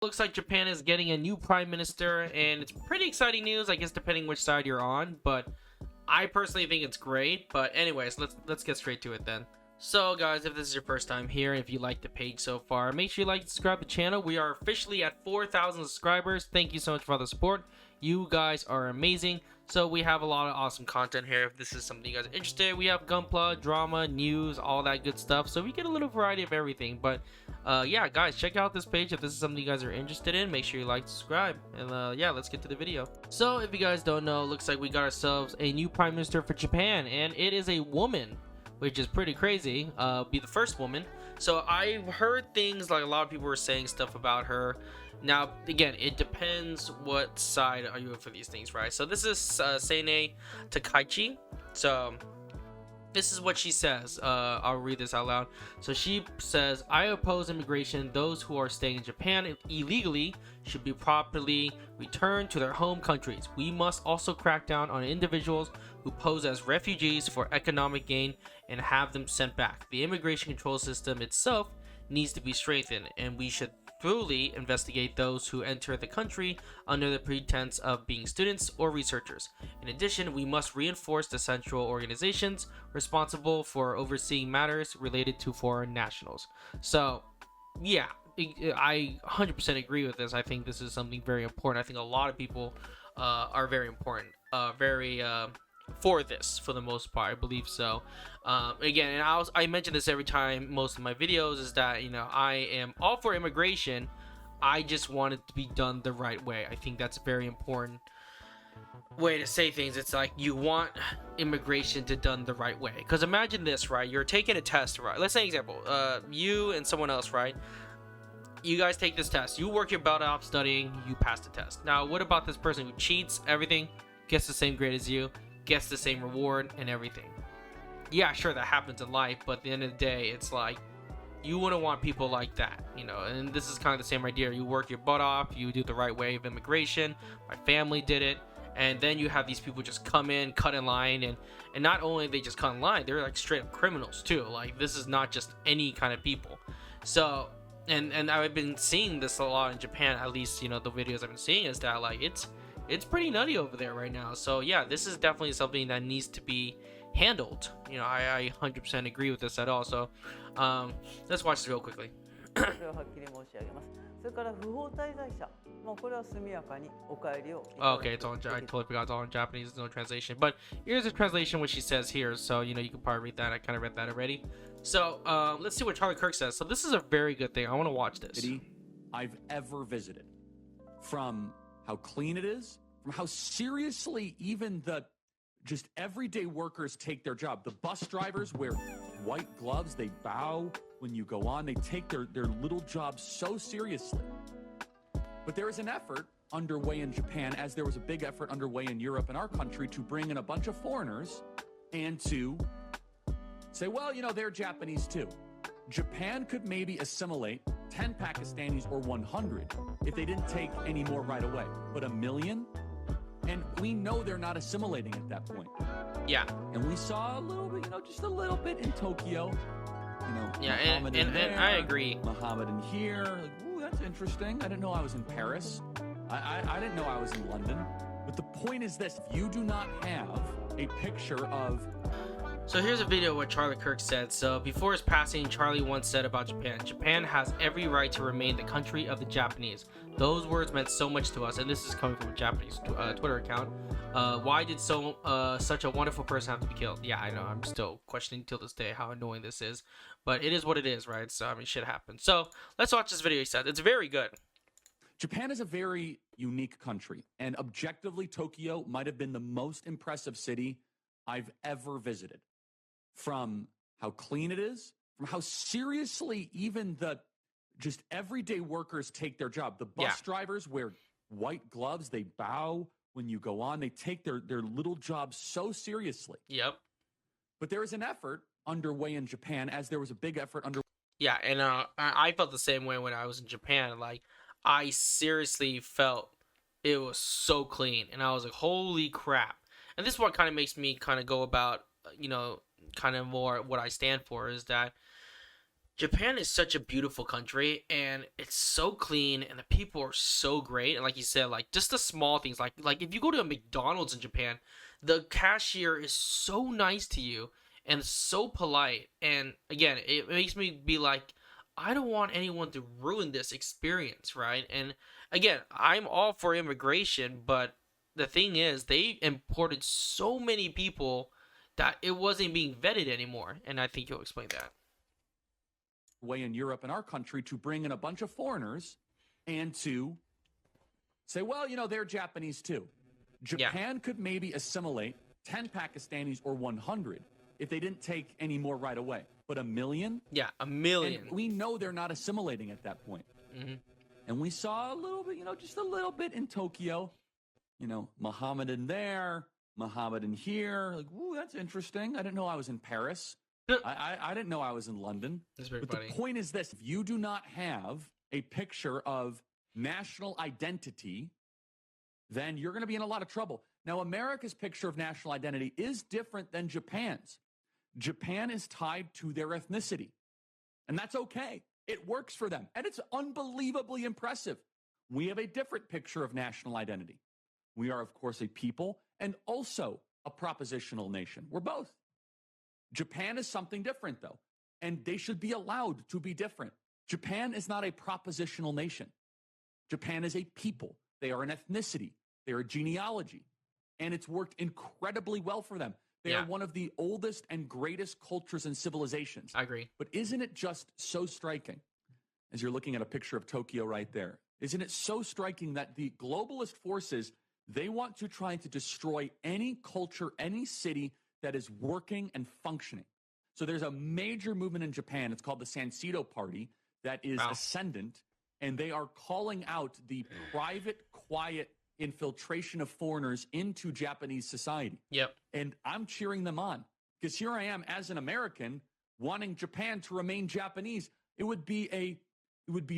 Looks like Japan is getting a new prime minister, and it's pretty exciting news, I guess, depending which side you're on. But I personally think it's great. But anyways, let's get straight to it then. So guys, if this is your first time here, and if you like the page so far, make sure you like and subscribe to the channel. We are officially at 4,000 subscribers. Thank you so much for all the support. You guys are amazing. So we have a lot of awesome content here. If this is something you guys are interested in, we have gunpla, drama, news, all that good stuff. So we get a little variety of everything. But yeah, guys, check out this page if this is something you guys are interested in. Make sure you like, subscribe, and yeah, let's get to the video. So if you guys don't know, looks like we got ourselves a new prime minister for Japan, and it is a woman, which is pretty crazy. Be the first woman. So I've heard things like a lot of people were saying stuff about her. Now, again, it depends what side are you in for these things, right? So this is Seine Takaichi. So this is what she says. I'll read this out loud. So she says, I oppose immigration. Those who are staying in Japan illegally should be properly returned to their home countries. We must also crack down on individuals who pose as refugees for economic gain and have them sent back. The immigration control system itself needs to be strengthened, and we should thoroughly investigate those who enter the country under the pretense of being students or researchers. In addition, we must reinforce the central organizations responsible for overseeing matters related to foreign nationals. So, yeah, I 100% agree with this. I think this is something very important. I think a lot of people are very important, for this for the most part. I believe so. Again, and I mention this every time most of my videos, is that, you know, I am all for immigration. I just want it to be done the right way. I think that's a very important way to say things. It's like you want immigration to done the right way, because imagine this, right? You're taking a test, right? Let's say example, you and someone else, right? You guys take this test, you work your butt off studying, you pass the test. Now what about this person who cheats everything, gets the same grade as you, gets the same reward and everything? Yeah, sure, that happens in life, but at the end of the day, it's like you wouldn't want people like that, you know. And this is kind of the same idea. You work your butt off, you do the right way of immigration. My family did it, and then you have these people just come in, cut in line, and not only they just cut in line, they're like straight up criminals too. Like, this is not just any kind of people. So and I've been seeing this a lot in Japan, at least, you know, the videos I've been seeing, is that like it's pretty nutty over there right now. So yeah, this is definitely something that needs to be handled. You know, I 100% agree with this at all. So let's watch this real quickly. Okay, it's all in, I totally forgot it's all in Japanese. There's no translation, but here's a translation what she says here, so you know, you can probably read that. I kind of read that already. So let's see what Charlie Kirk says. So this is a very good thing. I want to watch this. I've ever visited, from how clean it is, from how seriously even the just everyday workers take their job. The bus drivers wear white gloves, they bow when you go on, they take their little jobs so seriously. But there is an effort underway in Japan, as there was a big effort underway in Europe and our country, to bring in a bunch of foreigners and to say, well, you know, they're Japanese too. Japan could maybe assimilate 10 Pakistanis or 100 if they didn't take any more right away. But 1 million? And we know they're not assimilating at that point. Yeah. And we saw a little bit, you know, just a little bit in Tokyo. You know, yeah, and I agree. Muhammad in here. Like, ooh, that's interesting. I didn't know I was in Paris. I didn't know I was in London. But the point is this: if you do not have a picture of... So here's a video of what Charlie Kirk said. So before his passing, Charlie once said about Japan, Japan has every right to remain the country of the Japanese. Those words meant so much to us, and this is coming from a Japanese Twitter account. Why did such a wonderful person have to be killed? Yeah, I know, I'm still questioning till this day how annoying this is, but it is what it is, right? So I mean, shit happens. So let's watch this video. He said it's very good. Japan is a very unique country, and objectively, Tokyo might have been the most impressive city I've ever visited. From how clean it is, from how seriously even the just everyday workers take their job. The bus drivers wear white gloves, they bow when you go on, they take their little jobs so seriously. Yep. But there is an effort underway in Japan, as there was a big effort under... Yeah, and I felt the same way when I was in Japan. Like, I seriously felt it was so clean, and I was like, holy crap. And this is what kind of makes me kind of go about, you know, kind of more what I stand for, is that Japan is such a beautiful country, and it's so clean, and the people are so great. And like you said, like just the small things, like if you go to a McDonald's in Japan, the cashier is so nice to you and so polite. And again, it makes me be like, I don't want anyone to ruin this experience, right? And again, I'm all for immigration, but the thing is, they imported so many people that it wasn't being vetted anymore. And I think you'll explain that. Way in Europe and our country to bring in a bunch of foreigners and to say, well, they're Japanese too. Japan could maybe assimilate 10 Pakistanis or 100 if they didn't take any more right away. But a million? Yeah, a million. And we know they're not assimilating at that point. Mm-hmm. And we saw a little bit, just a little bit in Tokyo. Mohammedan there, Mohammedan here. Like, ooh, that's interesting. I didn't know I was in Paris. I didn't know I was in London. That's very but funny. The point is this. If you do not have a picture of national identity, then you're going to be in a lot of trouble. Now, America's picture of national identity is different than Japan's. Japan is tied to their ethnicity, and that's okay. It works for them, and it's unbelievably impressive. We have a different picture of national identity. We are, of course, a people and also a propositional nation. We're both. Japan is something different, though, and they should be allowed to be different. Japan is not a propositional nation. Japan is a people. They are an ethnicity. They are a genealogy, and it's worked incredibly well for them. They are one of the oldest and greatest cultures and civilizations. I agree. But isn't it just so striking, as you're looking at a picture of Tokyo right there, isn't it so striking that the globalist forces, they want to try to destroy any culture, any city that is working and functioning. So there's a major movement in Japan. It's called the Sanseido Party that is ascendant, and they are calling out the private, quiet infiltration of foreigners into Japanese society. Yep. And I'm cheering them on because here I am as an American wanting Japan to remain Japanese. It would be a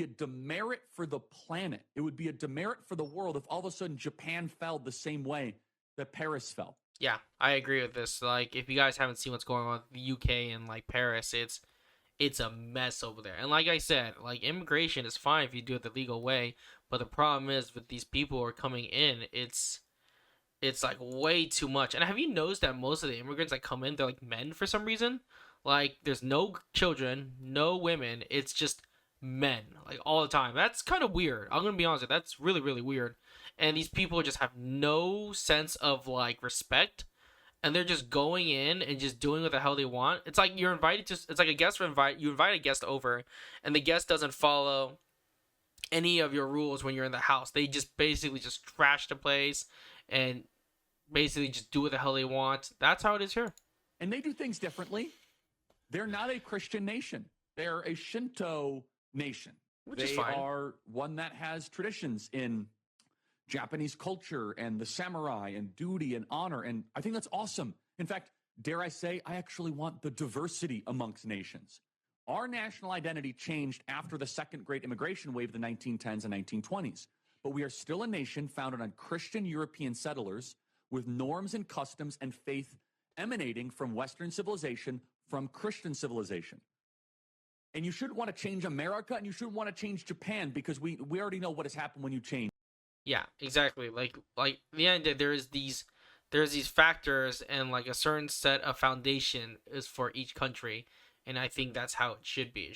demerit for the planet. It would be a demerit for the world if all of a sudden Japan fell the same way that Paris fell. Yeah, I agree with this. Like, if you guys haven't seen what's going on with the UK and like Paris, it's a mess over there. And like I said, like immigration is fine if you do it the legal way, but the problem is with these people who are coming in, it's like way too much. And have you noticed that most of the immigrants that come in, they're like men for some reason? Like, there's no children, no women. It's just men, like all the time. That's kind of weird. I'm gonna be honest with you, that's really, really weird. And these people just have no sense of like respect, and they're just going in and just doing what the hell they want. It's like you're invited to. It's like a guest you invite a guest over, and the guest doesn't follow any of your rules when you're in the house. They just basically just trash the place and basically just do what the hell they want. That's how it is here. And they do things differently. They're not a Christian nation. They're a Shinto nation. Which is fine. They are one that has traditions in Japanese culture and the samurai and duty and honor. And I think that's awesome. In fact, dare I say, I actually want the diversity amongst nations. Our national identity changed after the second great immigration wave of the 1910s and 1920s. But we are still a nation founded on Christian European settlers with norms and customs and faith emanating from Western civilization, from Christian civilization. And you shouldn't want to change America, and you shouldn't want to change Japan, because we already know what has happened when you change. Yeah, exactly. Like the end, there's these factors, and like a certain set of foundation is for each country, and I think that's how it should be.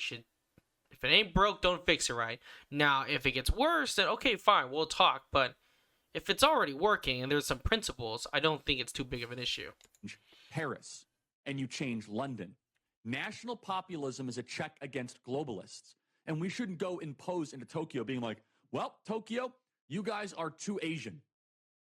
If it ain't broke, don't fix it, right? Now, if it gets worse, then okay, fine, we'll talk. But if it's already working and there's some principles, I don't think it's too big of an issue. Paris, and you change London. National populism is a check against globalists, and we shouldn't go impose into Tokyo being like, well, Tokyo, you guys are too Asian.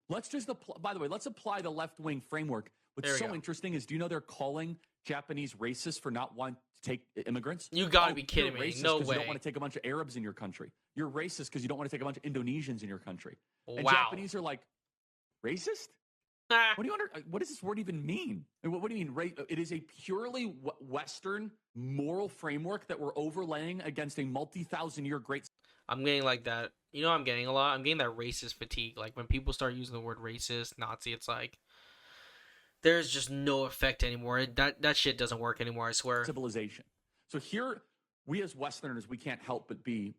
Let's just by the way, let's apply the left-wing framework. What's so interesting is, do you know they're calling Japanese racist for not wanting to take immigrants? You gotta be kidding me. No way. You don't want to take a bunch of Arabs in your country. You're racist because you don't want to take a bunch of Indonesians in your country. And wow. Japanese are like, racist? What do you what does this word even mean? What do you mean? It is a purely Western moral framework that we're overlaying against a multi-thousand-year great... I'm getting like that. You know, I'm getting a lot. I'm getting that racist fatigue. Like when people start using the word racist, Nazi, it's like there's just no effect anymore. That shit doesn't work anymore, I swear. Civilization. So here, we as Westerners, we can't help but be,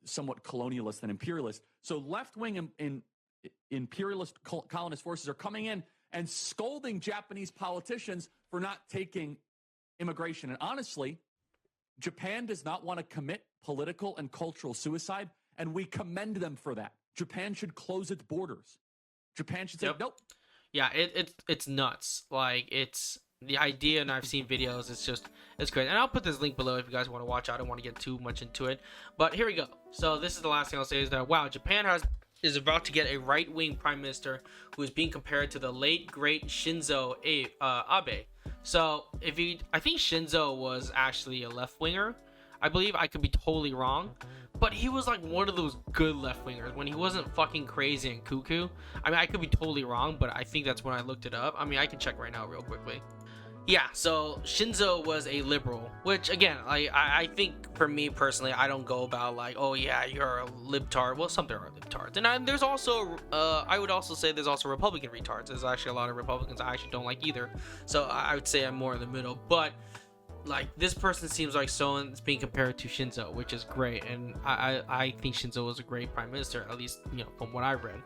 somewhat colonialist and imperialist. So left-wing imperialist colonist forces are coming in and scolding Japanese politicians for not taking immigration. And honestly, Japan does not want to commit political and cultural suicide, and we commend them for that. Japan should close its borders. Japan should say, nope. Yeah, it's nuts. Like, it's the idea, and I've seen videos. It's great. And I'll put this link below if you guys want to watch. I don't want to get too much into it, but here we go. So this is the last thing I'll say is that, wow, Japan is about to get a right-wing prime minister who is being compared to the late great Shinzo Abe. So I think Shinzo was actually a left-winger. I believe. I could be totally wrong, but he was like one of those good left-wingers when he wasn't fucking crazy and cuckoo. I mean, I could be totally wrong, but I think that's when I looked it up. I mean, I can check right now real quickly. Yeah, so Shinzo was a liberal, which again, I think for me personally, I don't go about like, oh yeah, you're a libtard. Well, some there are libtards, and there's also, I would also say there's also Republican retards. There's actually a lot of Republicans I actually don't like either. So I would say I'm more in the middle, but like this person seems like someone that's being compared to Shinzo, which is great, and I think Shinzo was a great prime minister, at least from what I read.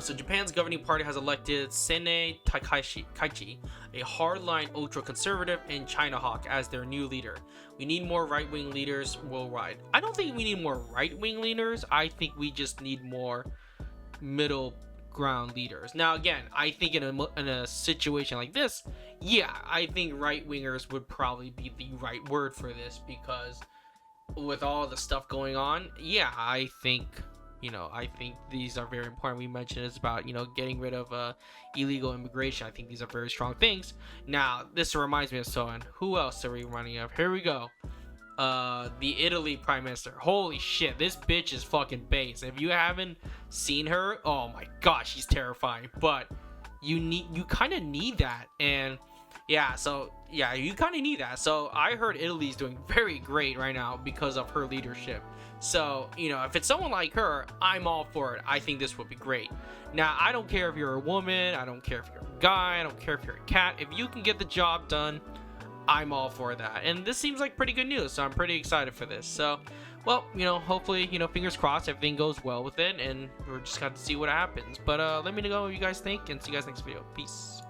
So Japan's governing party has elected Sene Takaichi, a hardline ultra-conservative and China hawk, as their new leader. We need more right-wing leaders worldwide. I don't think we need more right-wing leaders. I think we just need more middle ground leaders. Now again, I think in a situation like this, yeah, I think right-wingers would probably be the right word for this, because with all the stuff going on, yeah, I think these are very important. We mentioned it's about, getting rid of illegal immigration. I think these are very strong things. Now, this reminds me of someone. Who else are we running of? Here we go. The Italy Prime Minister. Holy shit, this bitch is fucking base. If you haven't seen her, oh my gosh, she's terrifying. But you kind of need that. And yeah, you kind of need that. So I heard Italy's doing very great right now because of her leadership. So, if it's someone like her, I'm all for it. I think this would be great. Now, I don't care if you're a woman. I don't care if you're a guy. I don't care if you're a cat. If you can get the job done, I'm all for that. And this seems like pretty good news, so I'm pretty excited for this. So, well, hopefully, fingers crossed, everything goes well with it, and we're just got to see what happens. But let me know what you guys think, and see you guys next video. Peace.